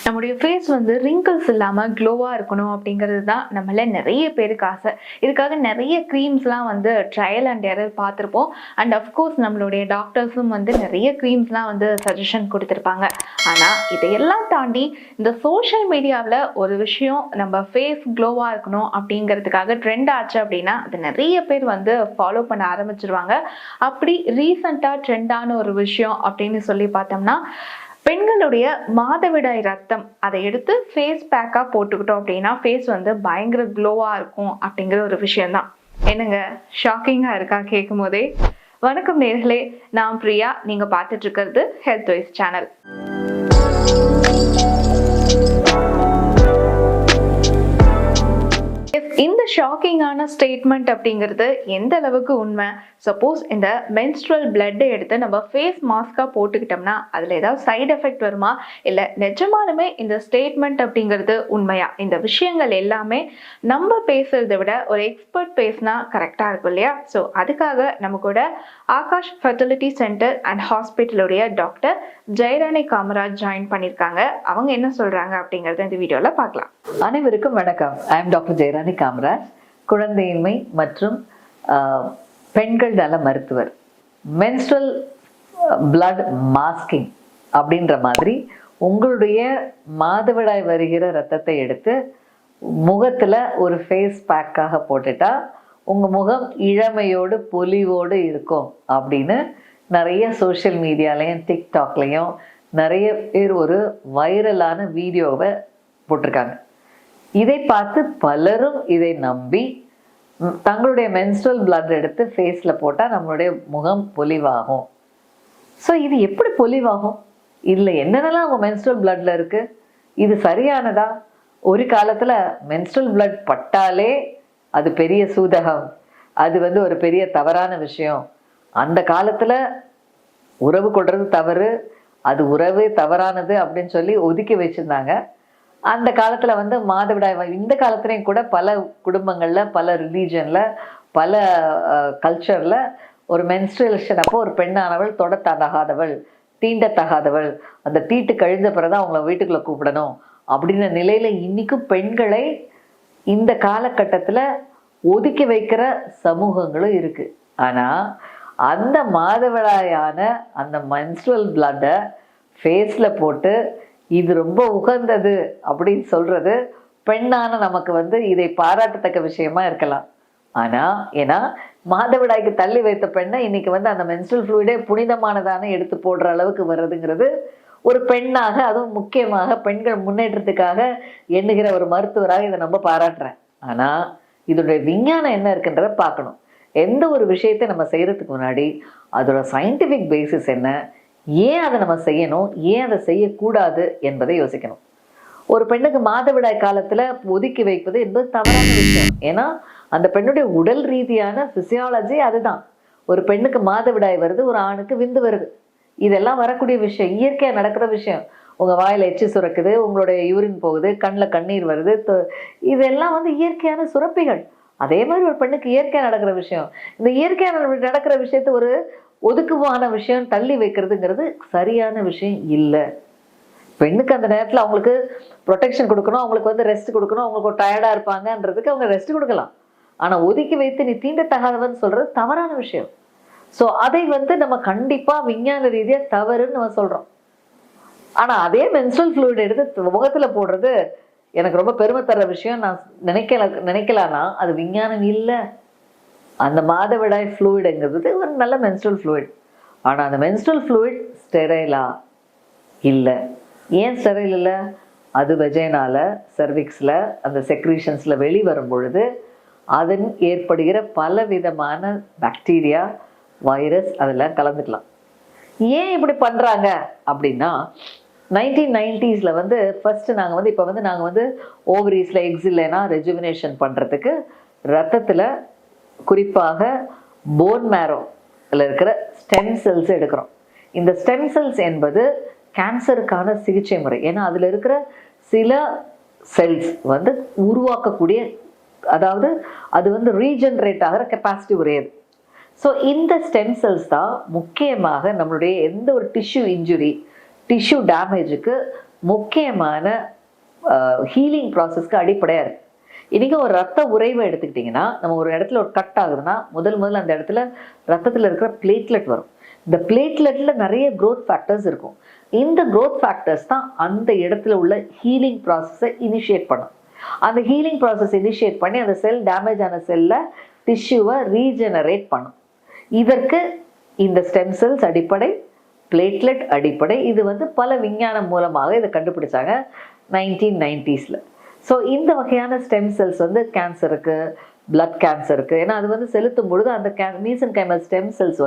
நம்முடைய ஃபேஸ் வந்து ரிங்கிள்ஸ் இல்லாமல் க்ளோவாக இருக்கணும் அப்படிங்கிறது தான் நம்மள நிறைய பேருக்கு ஆசை. இதுக்காக நிறைய க்ரீம்ஸ்லாம் வந்து ட்ரையல் அண்ட் எரர் பார்த்துருப்போம். அண்ட் அஃப்கோர்ஸ் நம்மளுடைய டாக்டர்ஸும் வந்து நிறைய க்ரீம்ஸ்லாம் வந்து சஜஷன் கொடுத்துருப்பாங்க. ஆனால் இதையெல்லாம் தாண்டி இந்த சோஷியல் மீடியாவில் ஒரு விஷயம் நம்ம ஃபேஸ் க்ளோவாக இருக்கணும் அப்படிங்கிறதுக்காக ட்ரெண்ட் ஆச்சு அப்படின்னா அது நிறைய பேர் வந்து ஃபாலோ பண்ண ஆரம்பிச்சிருவாங்க. அப்படி ரீசண்டாக ட்ரெண்டான ஒரு விஷயம் அப்படின்னு சொல்லி பார்த்தோம்னா, பெண்களுடைய மாதவிடாய் ரத்தம் அதை எடுத்து ஃபேஸ் பேக்காக போட்டுக்கிட்டோம் அப்படின்னா ஃபேஸ் வந்து பயங்கர க்ளோவாக இருக்கும் அப்படிங்கிற ஒரு விஷயம்தான். என்னங்க ஷாக்கிங்காக இருக்கா கேட்கும் போதே? வணக்கம் நேர்களே, நான் பிரியா. நீங்கள் பார்த்துட்டு இருக்கிறது ஹெல்த் வைஸ் சேனல். இந்த ஷாக்கிங்கான ஸ்டேட்மெண்ட் அப்படிங்கிறது எந்த அளவுக்கு உண்மை? சப்போஸ் இந்த மென்ஸ்ட்ரல் பிளட்டை எடுத்து நம்ம ஃபேஸ் மாஸ்காக போட்டுக்கிட்டோம்னா அதில் ஏதாவது சைடு எஃபெக்ட் வருமா? இல்லை நிஜமாலுமே இந்த ஸ்டேட்மெண்ட் அப்படிங்கிறது உண்மையா? இந்த விஷயங்கள் எல்லாமே நம்ம பேசுறதை விட ஒரு எக்ஸ்பர்ட் பேசினா கரெக்டாக இருக்கும் இல்லையா? ஸோ அதுக்காக நம்ம கூட ஆகாஷ் ஃபெர்டிலிட்டி சென்டர் அண்ட் ஹாஸ்பிட்டலுடைய டாக்டர் ஜெயராணி காமராஜ் ஜாயின் பண்ணியிருக்காங்க. அவங்க என்ன சொல்கிறாங்க அப்படிங்கிறத இந்த வீடியோவில் பார்க்கலாம். அனைவருக்கும் வணக்கம். I am doctor Jayarani Kamaraj, குழந்தையின்மை மற்றும் பெண்கள் நல மருத்துவர். மென்ஸ்ட்ரல் பிளட் மாஸ்கிங் அப்படின்ற மாதிரி உங்களுடைய மாதவிடாய் வருகிற ரத்தத்தை எடுத்து முகத்தில் ஒரு ஃபேஸ் பேக்காக போட்டுட்டா உங்கள் முகம் இளமையோடு பொலிவோடு இருக்கும் அப்படின்னு நிறைய சோஷியல் மீடியாலையும் டிக்டாக்லையும் நிறைய பேர் ஒரு வைரலான வீடியோவை போட்டிருக்காங்க. இதை பார்த்து பலரும் இதை நம்பி தங்களுடைய மென்ஸ்ட்ரல் பிளட் எடுத்து ஃபேஸில் போட்டால் நம்மளுடைய முகம் பொலிவாகும். ஸோ இது எப்படி பொலிவாகும்? இல்லை என்னென்னலாம் அவங்க மென்ஸ்ட்ரல் பிளட்ல இருக்குது? இது சரியானதா? ஒரு காலத்தில் மென்ஸ்ட்ரல் பிளட் பட்டாலே அது பெரிய சூதகம், அது வந்து ஒரு பெரிய தவறான விஷயம். அந்த காலத்தில் உறவு கொள்வது தவறு, அது உறவு தவறானது அப்படின்னு சொல்லி ஒதுக்கி வச்சுருந்தாங்க. அந்த காலத்தில் வந்து மாதவிடாய் இந்த காலத்துலேயும் கூட பல குடும்பங்களில், பல ரிலீஜனில், பல கல்ச்சரில் ஒரு மென்ஸ்ட்ரேஷன் அப்போ ஒரு பெண்ணானவள் தொடத்தகாதவள், தீண்டத்தகாதவள், அந்த தீட்டு கழிஞ்ச பிறகுதான் அவங்கள வீட்டுக்குள்ளே கூப்பிடணும் அப்படின்ற நிலையில் இன்றைக்கும் பெண்களை இந்த காலகட்டத்தில் ஒதுக்கி வைக்கிற சமூகங்களும் இருக்குது. ஆனால் அந்த மாதவிடாயான அந்த மென்ஸ்ட்ரல் பிளட்டை ஃபேஸில் போட்டு இது ரொம்ப உகந்தது அப்படின்னு சொல்கிறது பெண்ணான நமக்கு வந்து இதை பாராட்டத்தக்க விஷயமா இருக்கலாம். ஆனால் ஏன்னா மாதவிடாய்க்கு தள்ளி வைத்த பெண்ணை இன்னைக்கு வந்து அந்த மென்ஸ்ட்ரல் ஃப்ளூயிடே புனிதமானதான எடுத்து போடுற அளவுக்கு வர்றதுங்கிறது ஒரு பெண்ணாக, அதுவும் முக்கியமாக பெண்கள் முன்னேற்றத்துக்காக எண்ணுகிற ஒரு மருத்துவராக இதை நம்ம பாராட்டுறேன். ஆனால் இதோடைய விஞ்ஞானம் என்ன இருக்குன்றதை பார்க்கணும். எந்த ஒரு விஷயத்தை நம்ம செய்கிறதுக்கு முன்னாடி அதோட சயின்டிஃபிக் பேசிஸ் என்ன, ஏன் அதை நம்ம செய்யணும், ஏன் அதை செய்யக்கூடாது என்பதை யோசிக்கணும். ஒரு பெண்ணுக்கு மாதவிடாய் காலத்தில் ஒதுக்கி வைப்பது என்பது தவறான விஷயம். ஏன்னா அந்த பெண்ணுடைய உடல் ரீதியான ஃபிசியாலஜி அதுதான். ஒரு பெண்ணுக்கு மாதவிடாய் வருது, ஒரு ஆணுக்கு விந்து வருது. இதெல்லாம் வரக்கூடிய விஷயம், இயற்கையாக நடக்கிற விஷயம். உங்கள் வாயில் எச்சி சுரக்குது, உங்களுடைய யூரின் போகுது, கண்ணில் கண்ணீர் வருது, இதெல்லாம் வந்து இயற்கையான சுரப்பிகள். அதே மாதிரி ஒரு பெண்ணுக்கு இயற்கையாக நடக்கிற விஷயம். இந்த இயற்கையான நடக்கிற விஷயத்த ஒரு ஒதுக்குவான விஷயம் தள்ளி வைக்கிறதுங்கிறது சரியான விஷயம் இல்லை. பெண்ணுக்கு அந்த நேரத்தில் அவங்களுக்கு ப்ரொடெக்ஷன் கொடுக்கணும், அவங்களுக்கு வந்து ரெஸ்ட் கொடுக்கணும், அவங்களுக்கு ஒரு டயர்டாக இருப்பாங்கன்றதுக்கு அவங்க ரெஸ்ட் கொடுக்கலாம். ஆனால் ஒதுக்கி வைத்து நீ தீண்டத்தகாதவன்னு சொல்கிறது தவறான விஷயம். ஸோ அதை வந்து நம்ம கண்டிப்பாக விஞ்ஞான ரீதியாக தவறுன்னு நம்ம சொல்கிறோம். ஆனால் அதே மென்ஸ்ட்ரல் ஃப்ளூயிட் எடுத்து முகத்தில் போடுறது எனக்கு ரொம்ப பெருமை தர்ற விஷயம். நான் நினைக்கலான்னா அது விஞ்ஞானம் இல்லை. அந்த மாதவிடாய் ஃப்ளூயிடுங்கிறது ஒரு நல்ல மென்ஸ்ட்ரல் ஃப்ளூயிட். ஆனால் அந்த மென்ஸ்ட்ரல் ஃப்ளூயிட் ஸ்டெரைலா இல்லை. ஏன் ஸ்டெரைல் இல்லை? அது வெஜைனால, சர்விக்ஸில், அந்த செக்ரீஷன்ஸில் வெளிவரும் பொழுது அதன் ஏற்படுகிற பல விதமான பாக்டீரியா, வைரஸ் அதெல்லாம் கலந்துக்கலாம். ஏன் இப்படி பண்ணுறாங்க அப்படின்னா 1990s வந்து ஃபஸ்ட்டு நாங்கள் வந்து இப்போ வந்து நாங்கள் வந்து ஓவரீஸில் எக்ஸ் இல்லைன்னா ரெஜுவினேஷன் பண்ணுறதுக்கு ரத்தத்தில் குறிப்பாக போன் மேரோவில் இருக்கிற ஸ்டெம் செல்ஸ் எடுக்கிறோம். இந்த ஸ்டெம் செல்ஸ் என்பது கேன்சருக்கான சிகிச்சை முறை. ஏன்னா அதில் இருக்கிற சில செல்ஸ் வந்து உருவாக்கக்கூடிய, அதாவது அது வந்து ரீஜென்ரேட் ஆகிற கெப்பாசிட்டி உடையது. ஸோ இந்த ஸ்டெம் செல்ஸ் தான் முக்கியமாக நம்மளுடைய எந்த ஒரு டிஷ்யூ இன்ஜுரி, டிஷ்யூ டேமேஜுக்கு முக்கியமான ஹீலிங் ப்ராசஸ்க்கு அடிப்படையாக இருக்குது. இன்றைக்கி ஒரு ரத்த உறைவை எடுத்துக்கிட்டிங்கன்னா, நம்ம ஒரு இடத்துல ஒரு கட் ஆகுதுன்னா முதல்ல அந்த இடத்துல ரத்தத்தில் இருக்கிற பிளேட்லெட் வரும். இந்த பிளேட்லெட்டில் நிறைய க்ரோத் ஃபேக்டர்ஸ் இருக்கும். இந்த க்ரோத் ஃபேக்டர்ஸ் தான் அந்த இடத்துல உள்ள ஹீலிங் ப்ராசஸை இனிஷியேட் பண்ணும். அந்த ஹீலிங் ப்ராசஸ் இனிஷியேட் பண்ணி அந்த செல் டேமேஜ் ஆன செல்லை டிஷ்யூவை ரீஜெனரேட் பண்ணும். இதற்கு இந்த ஸ்டெம் செல்ஸ் அடிப்படை, பிளேட்லெட் அடிப்படை. இது பல விஞ்ஞானம் மூலமாக இதை கண்டுபிடிச்சாங்க 1990s. ஸோ இந்த வகையான ஸ்டெம் செல்ஸ் கேன்சருக்கு, பிளட் கேன்சருக்கு, ஏன்னா அது செலுத்தும் பொழுது அந்த மீசன்கைமல் ஸ்டெம் செல்ஸ்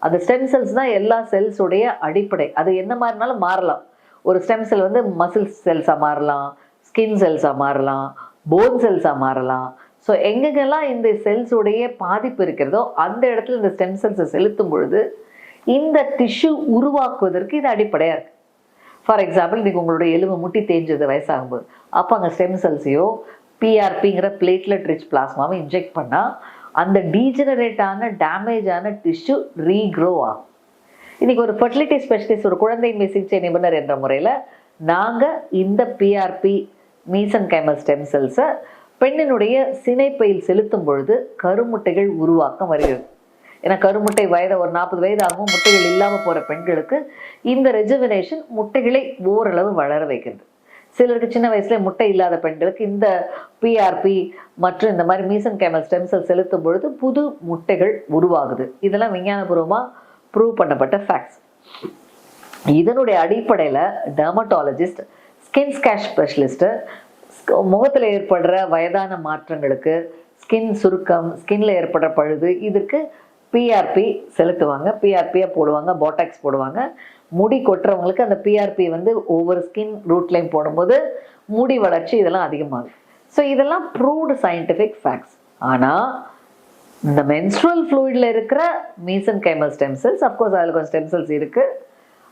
அந்த ஸ்டெம் செல்ஸ் தான் எல்லா செல்ஸுடைய அடிப்படை. அது என்ன மாதிரினாலும் மாறலாம். ஒரு ஸ்டெம் செல் மசில் செல்ஸாக மாறலாம், ஸ்கின் செல்ஸாக மாறலாம், போன் செல்ஸாக மாறலாம். ஸோ எங்கெங்கெல்லாம் இந்த செல்ஸுடைய பாதிப்பு இருக்கிறதோ அந்த இடத்துல இந்த ஸ்டெம் செல்ஸை செலுத்தும் பொழுது இந்த டிஷ்யூ உருவாக்குவதற்கு இது அடிப்படையாக இருக்குது. ஃபார் எக்ஸாம்பிள், இன்றைக்கி உங்களுடைய எலும்பு முட்டி தேஞ்சது வயசாகும்போது, அப்போ அங்கே ஸ்டெம் செல்ஸையோ பிஆர்பிங்கிற பிளேட்லெட் ரிச் பிளாஸ்மாவை இன்ஜெக்ட் பண்ணால் அந்த டீஜெனரேட் ஆன டேமேஜ் ஆன டிஷ்யூ ரீக்ரோ ஆகும். இன்றைக்கி ஒரு ஃபர்டிலிட்டி ஸ்பெஷலிஸ்ட், ஒரு குழந்தையின்மை சிகிச்சை நிபுணர் என்ற முறையில் நாங்கள் இந்த பிஆர்பி மீசன்கைமல் ஸ்டெம் செல்ஸை பெண்ணினுடைய சினைப்பையில் செலுத்தும் பொழுது கருமுட்டைகள் உருவாக்கம் வருகிறது. ஏன்னா கருமுட்டை ஒரு 40 வயது ஆகும் முட்டைகள் இல்லாமல் போகிற பெண்களுக்கு இந்த ரெஜுவினேஷன் முட்டைகளை ஓரளவு வளர வைக்கிறது. சிலருக்கு சின்ன வயசுல முட்டை இல்லாத பெண்களுக்கு இந்த பிஆர்பி மற்றும் இந்த மாதிரி மீசன்கைமல் ஸ்டெம் செல் செலுத்தும் பொழுது புது முட்டைகள் உருவாகுது. இதெல்லாம் விஞ்ஞானபூர்வமாக ப்ரூவ் பண்ணப்பட்ட ஃபேக்ட்ஸ். இதனுடைய அடிப்படையில் டெர்மட்டாலஜிஸ்ட், ஸ்கின் ஸ்கேஷ் ஸ்பெஷலிஸ்ட்டு முகத்தில் ஏற்படுற வயதான மாற்றங்களுக்கு, ஸ்கின் சுருக்கம், ஸ்கின்ல ஏற்படுற பழுது, இதுக்கு பிஆர்பி செலுத்துவாங்க. பிஆர்பியாக போடுவாங்க, போட்டாக்ஸ் போடுவாங்க. முடி கொட்டுறவங்களுக்கு அந்த பிஆர்பி ஒவ்வொரு ஸ்கின் ரூட்லையும் போடும்போது முடி வளர்ச்சி இதெல்லாம் அதிகமாகும். ஸோ இதெல்லாம் ப்ரூவ்டு சயின்டிஃபிக் ஃபேக்ட்ஸ். ஆனால் இந்த மென்ஸ்ட்ரல் ஃப்ளூயிடில் இருக்கிற மீசன்கைமல் ஸ்டெம் செல்ஸ், அஃப்கோர்ஸ் அதில் கொஞ்சம் ஸ்டெம் செல்ஸ் இருக்குது,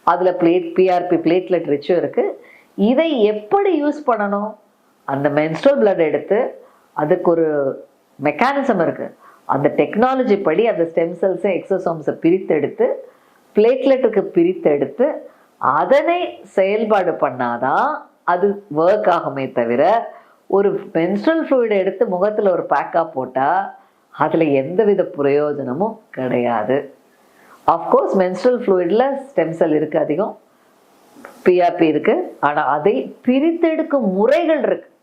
அதில் பிஆர்பி பிளேட்லெட் ரிச்சும் இருக்குது. இதை எப்படி யூஸ் பண்ணணும்? அந்த மென்ஸ்ட்ரல் பிளட் எடுத்து அதுக்கு ஒரு மெக்கானிசம் இருக்குது. அந்த டெக்னாலஜி படி அந்த ஸ்டெம் செல்ஸை எக்ஸோசோம்ஸை பிரித்தெடுத்து பிளேட்லெட்டுக்கு பிரித்தெடுத்து அதனை செயல்பாடு பண்ணாதான் அது ஒர்க் ஆகுமே தவிர, ஒரு மென்ஸ்ட்ரல் ஃப்ளூயிடை எடுத்து முகத்தில் ஒரு பேக்காக போட்டால் அதில் எந்தவித பிரயோஜனமும் கிடையாது. ஆஃப்கோர்ஸ் மென்ஸ்ட்ரல் ஃப்ளூயிடில் ஸ்டெம் செல் இருக்குது, அதிகம் பிஆர்பி இருக்குது. ஆனால் அதை பிரித்தெடுக்கும் முறைகள் இருக்குது.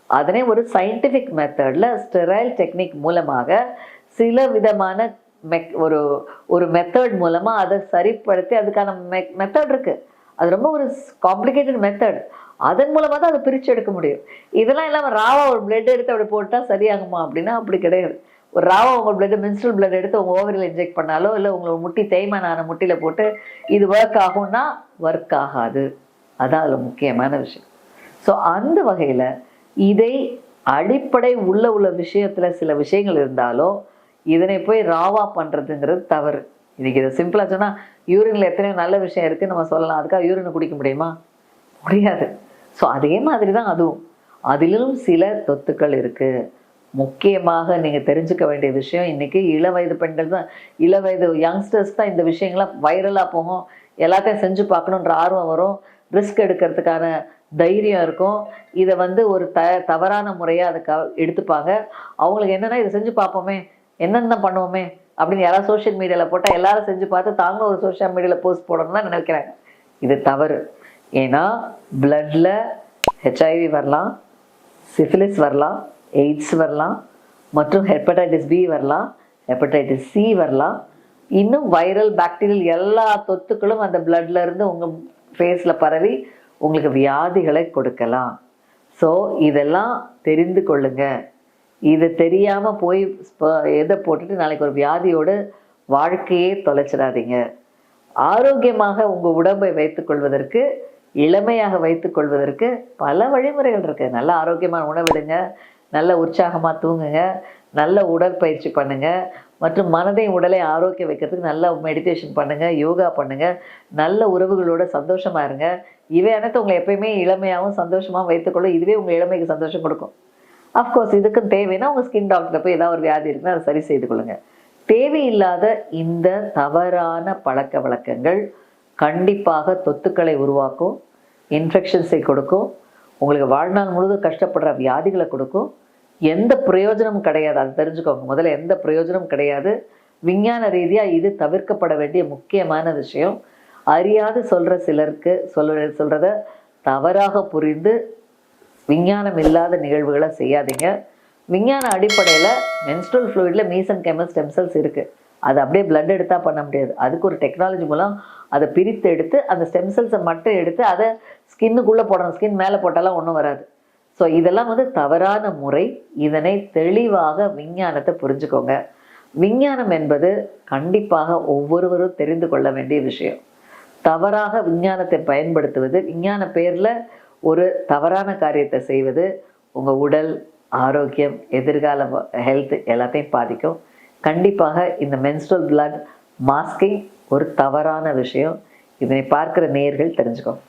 அதனே ஒரு சயின்டிஃபிக் மெத்தடில் ஸ்டெரைல் டெக்னிக் மூலமாக சில விதமான ஒரு மெத்தட் மூலமாக அதை சரிப்படுத்தி, அதுக்கான மெத்தட் இருக்குது. அது ரொம்ப ஒரு காம்ப்ளிகேட்டட் மெத்தட். அதன் மூலமாக தான் அதை பிரித்து எடுக்க முடியும். இதெல்லாம் இல்லாமல் ராவா ஒரு பிளட் எடுத்து அப்படி போட்டால் சரியாகுமா அப்படின்னா அப்படி கிடையாது. ஒரு ராவா உங்கள் பிளட், மென்ஸ்ட்ரல் பிளட் எடுத்து உங்கள் ஓவரியில் இன்ஜெக்ட் பண்ணாலோ இல்லை உங்களோட முட்டி தேய்மானான முட்டியில் போட்டு இது ஒர்க் ஆகும்னா ஒர்க் ஆகாது. அதான் அதில் முக்கியமான விஷயம். ஸோ அந்த வகையில் இதை அடிப்படை உள்ள விஷயத்தில் சில விஷயங்கள் இருந்தாலும் இதனை போய் ராவா பண்ணுறதுங்கிறது தவறு. இன்றைக்கி இதை சிம்பிளாக சொன்னால் யூரினில் எத்தனையோ நல்ல விஷயம் இருக்குது நம்ம சொல்லலாம். அதுக்காக யூரினை குடிக்க முடியுமா? முடியாது. ஸோ அதே மாதிரி தான் அதுவும், அதிலும் சில தொத்துக்கள் இருக்குது. முக்கியமாக நீங்கள் தெரிஞ்சுக்க வேண்டிய விஷயம், இன்றைக்கி இளவயது பெண்கள் தான், இளவயது யங்ஸ்டர்ஸ் தான் இந்த விஷயங்கள்லாம் வைரலாக போகும். எல்லாத்தையும் செஞ்சு பார்க்கணுன்ற ஆர்வம் வரும், ரிஸ்க் எடுக்கிறதுக்கான தைரியம் இருக்கும். இதை ஒரு தவறான முறையாக அதை எடுத்துப்பாங்க. அவங்களுக்கு என்னென்னா இதை செஞ்சு பார்ப்போமே, என்னென்ன பண்ணுவோமே அப்படின்னு யாராவது சோஷியல் மீடியாவில் போட்டால் எல்லாரும் செஞ்சு பார்த்து தாங்களும் ஒரு சோஷியல் மீடியாவில் போஸ்ட் போடணும்னு தான் நினைக்கிறாங்க. இது தவறு. ஏன்னா பிளட்டில் ஹெச்ஐவி வரலாம், சிஃபிலிஸ் வரலாம், எய்ட்ஸ் வரலாம், மற்றும் ஹெப்படைட்டிஸ் பி வரலாம், ஹெப்படைட்டிஸ் சி வரலாம். இன்னும் வைரல், பாக்டீரியல் எல்லா தொத்துக்களும் அந்த பிளட்ல இருந்து உங்கள் ஃபேஸில் பரவி உங்களுக்கு வியாதிகளை கொடுக்கலாம். ஸோ இதெல்லாம் தெரிந்து கொள்ளுங்க. இது தெரியாமல் போய் எதை போட்டுட்டு நாளைக்கு ஒரு வியாதியோடு வாழ்க்கையே தொலைச்சிடாதீங்க. ஆரோக்கியமாக உங்கள் உடம்பை வைத்துக்கொள்வதற்கு, இளமையாக வைத்துக்கொள்வதற்கு பல வழிமுறைகள் இருக்குது. நல்ல ஆரோக்கியமான உணவிடுங்க, நல்ல உற்சாகமாக தூங்குங்க, நல்ல உடற்பயிற்சி பண்ணுங்கள், மற்றும் மனதை உடலை ஆரோக்கியம் வைக்கிறதுக்கு நல்ல மெடிடேஷன் பண்ணுங்கள், யோகா பண்ணுங்கள், நல்ல உறவுகளோட சந்தோஷமாக இருங்க. இவை அனைத்து உங்களை எப்பயுமே இளமையாகவும் சந்தோஷமாக வைத்துக்கொள்ளும். இதுவே உங்கள் இளமைக்கு சந்தோஷம் கொடுக்கும். அஃப்கோர்ஸ் இதுக்கும் தேவைன்னா உங்கள் ஸ்கின் டாக்டரை போய் ஏதாவது ஒரு வியாதி இருக்குன்னா அதை சரி செய்து கொள்ளுங்கள். தேவையில்லாத இந்த தவறான பழக்க வழக்கங்கள் கண்டிப்பாக தொத்துக்களை உருவாக்கும். இன்ஃபெக்ஷன்ஸை கொடுக்கும், உங்களுக்கு வாழ்நாள் முழுவதும் கஷ்டப்படுற வியாதிகளை கொடுக்கும். எந்த பிரயோஜனமும் கிடையாது, அது தெரிஞ்சுக்கோங்க. முதல்ல எந்த பிரயோஜனமும் கிடையாது. விஞ்ஞான ரீதியாக இது தவிர்க்கப்பட வேண்டிய முக்கியமான விஷயம். அறியாது சொல்கிற சிலருக்கு சொல்கிறத தவறாக புரிந்து விஞ்ஞானம் இல்லாத நிகழ்வுகளை செய்யாதீங்க. விஞ்ஞான அடிப்படையில் மென்ஸ்ட்ரல் ஃப்ளூயிடில் மீசன்கைமல் ஸ்டெம் செல்ஸ் இருக்குது. அது அப்படியே பிளட் எடுத்தால் பண்ண முடியாது. அதுக்கு ஒரு டெக்னாலஜி மூலம் அதை பிரித்து எடுத்து அந்த ஸ்டெம் செல்ஸை மட்டும் எடுத்து அதை ஸ்கின்னுக்குள்ளே போடணும். ஸ்கின் மேலே போட்டாலாம் ஒன்றும் வராது. ஸோ இதெல்லாம் தவறான முறை. இதனை தெளிவாக விஞ்ஞானத்தை புரிஞ்சுக்கோங்க. விஞ்ஞானம் என்பது கண்டிப்பாக ஒவ்வொருவரும் தெரிந்து கொள்ள வேண்டிய விஷயம். தவறாக விஞ்ஞானத்தை பயன்படுத்துவது, விஞ்ஞான பேரில் ஒரு தவறான காரியத்தை செய்வது உங்கள் உடல் ஆரோக்கியம், எதிர்கால ஹெல்த் எல்லாத்தையும் பாதிக்கும். கண்டிப்பாக இந்த மென்ஸ்ட்ரல் பிளட் மாஸ்கிங் ஒரு தவறான விஷயம். இதனை பார்க்குற நேயர்கள் தெரிஞ்சுக்கோங்க.